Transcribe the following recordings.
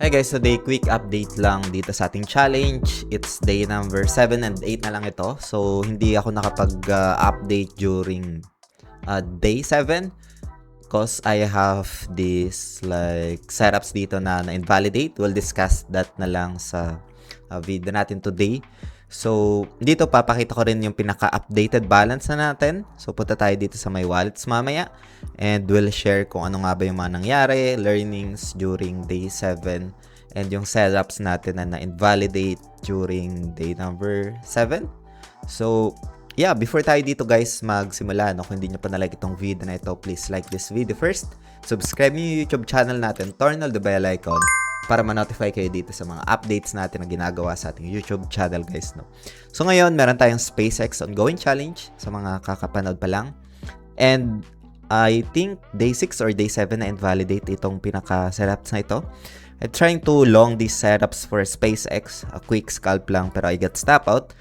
Hi guys, today quick update lang dito sa ating challenge. It's day number 7 and 8 na lang ito. So hindi ako nakapag-update during day 7 because I have this like setups dito na invalidate. We'll discuss that na lang sa video natin today. So, dito papakita ko rin yung pinaka-updated balance na natin. So, punta tayo dito sa my wallets mamaya. And we'll share kung ano nga ba yung mga nangyari, learnings during day 7. And yung setups natin na na-invalidate during day number 7. So, yeah, before tayo dito guys magsimula, kung hindi nyo pa na-like itong video na ito, please like this video first. Subscribe nyo yung YouTube channel natin, turn on the bell icon para ma-notify kayo dito sa mga updates natin na ginagawa sa ating YouTube channel guys, no. So ngayon, meron tayong SpaceX ongoing challenge sa mga kakapanood pa lang. And I think day 6 or day 7 na invalidate itong pinaka-setups na ito. I'm trying to long these setups for SpaceX, a quick scalp lang pero I got stop out.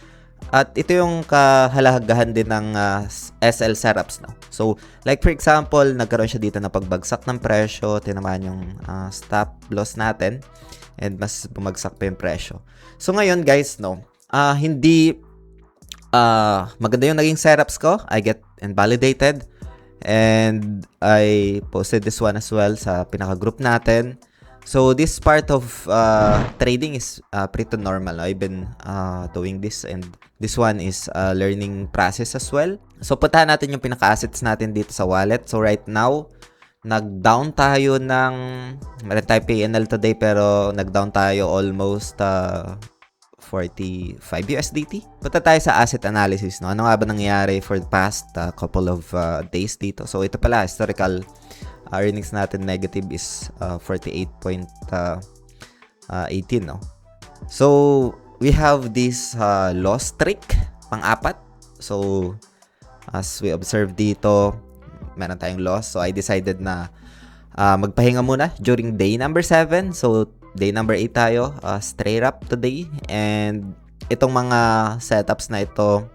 At ito yung kahalagahan din ng SL setups, no? So, like for example, nagkaroon siya dito na pagbagsak ng presyo, tinamaan yung stop loss natin, and mas bumagsak pa yung presyo. So, ngayon guys, no, hindi maganda yung naging setups ko. I get invalidated, and I posted this one as well sa pinaka-group natin. So, this part of trading is pretty normal. I've been doing this, and this one is learning process as well. So, puntahan natin yung pinaka-assets natin dito sa wallet. So, right now, nag-down tayo ng, meron tayo PNL today, pero nag-down tayo almost 45 USDT. Punta tayo sa asset analysis, no? Ano nga ba nangyari for the past couple of days dito? So, ito pala, historical earnings natin negative is 48.18, no? So, we have this loss streak, pang-apat. So, as we observe dito, meron tayong loss. So, I decided na magpahinga muna during day number 7. So, day number 8 tayo, straight up today. And itong mga setups na ito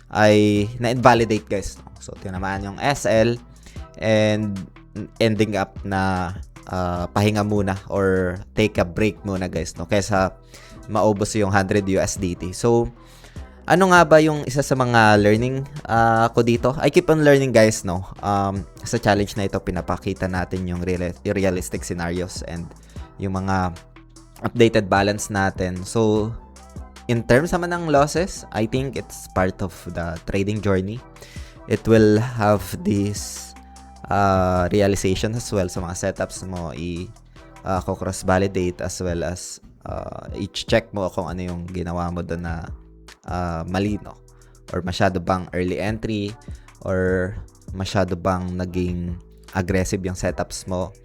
ay na-invalidate, guys. So, tinamaan yung SL and ending up na pahinga muna or take a break muna guys, no, kaysa maubos yung 100 USDT. So ano nga ba yung isa sa mga learning ko dito? I keep on learning guys, no. Sa challenge na ito pinapakita natin yung realistic scenarios and yung mga updated balance natin. So in terms naman ng losses, I think it's part of the trading journey. It will have this realization as well sa mga setups mo, cross validate as well as i-check mo kung ano yung ginawa mo doon na mali, no, or masyado bang early entry or masyado bang naging aggressive yung setups mo,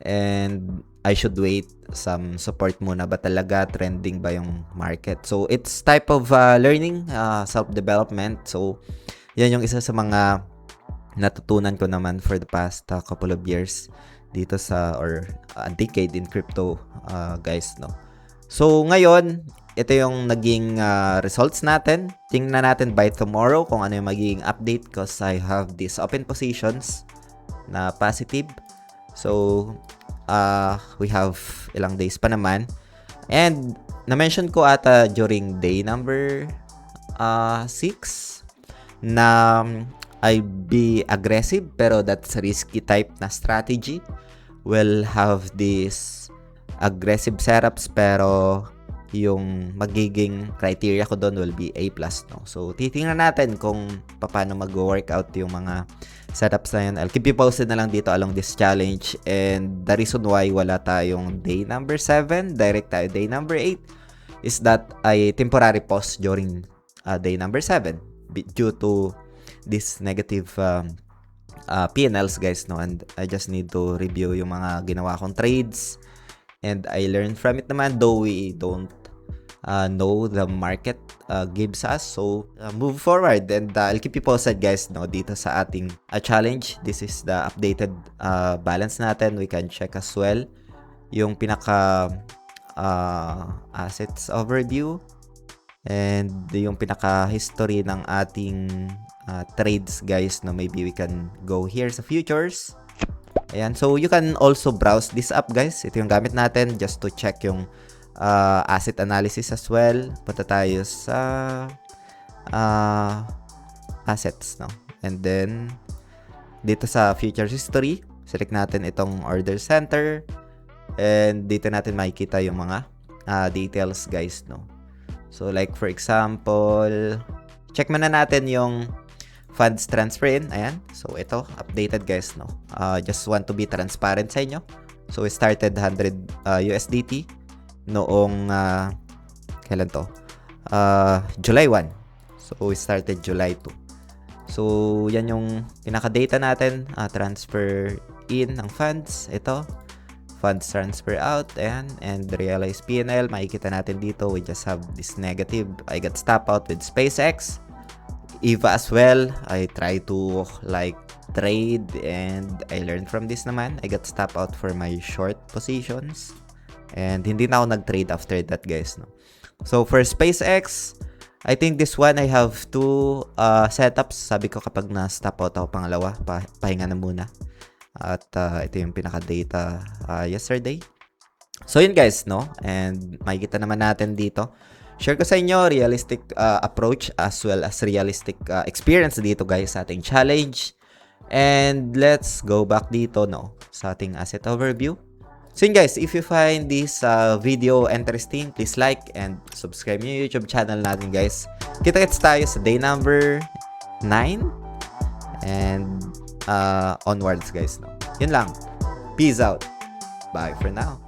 and I should wait some support muna ba talaga, trending ba yung market. So it's type of learning, self-development. So yan yung isa sa mga natutunan ko naman for the past couple of years dito sa, or a decade in crypto, guys, no. So ngayon, ito yung naging results natin. Tingnan natin by tomorrow kung ano yung magiging update because I have these open positions na positive. So we have ilang days pa naman, and na-mention ko ata during day number 6 na I be aggressive, pero that's a risky type na strategy. We'll have this aggressive setups, pero yung magiging criteria ko doon will be A+, no? So, titingnan natin kung paano mag-workout yung mga setups na yun. I'll keep you posted na lang dito along this challenge, and the reason why wala tayong day number 7, direct tayo day number 8, is that I temporary pause during day number 7 due to this negative P&Ls, guys, no, and I just need to review yung mga ginawa kong trades, and I learned from it naman, though we don't know the market gives us. So move forward, and I'll keep you posted, guys, no, dito sa ating challenge. This is the updated balance natin. We can check as well yung pinaka assets overview and yung pinaka history ng ating trades, guys, no. Maybe we can go here sa futures. Ayan. So, you can also browse this app, guys. Ito yung gamit natin just to check yung asset analysis as well. Punta tayo sa assets, no? And then, dito sa futures history, select natin itong order center. And dito natin makikita yung mga details, guys, no? So, like for example, check muna natin yung funds transfer in. Ayan. So, ito, updated, guys, no? Just want to be transparent sa inyo. So, we started 100 USDT noong, kailan to? July 1. So, we started July 2. So, yan yung pinaka-data natin. Transfer in ng funds. Ito. Funds transfer out. Ayan. And realized PNL. Makikita natin dito. We just have this negative. I got stop out with SpaceX. EVA as well. I try to like trade and I learned from this naman. I got stop out for my short positions. And hindi na ako nag-trade after that, guys, no? So, for SpaceX, I think this one I have two setups. Sabi ko kapag na-stop out ako pangalawa, pahinga na muna. At ito yung pinaka-data yesterday. So, yun, guys, no? And makikita naman natin dito. Share ko sa inyo realistic approach as well as realistic experience dito, guys, sa ating challenge. And let's go back dito, no, sa ating asset overview. So yun, guys, if you find this video interesting, please like and subscribe yung YouTube channel natin, guys. Kita-kits tayo sa day number 9 and onwards, guys, no. Yun lang. Peace out. Bye for now.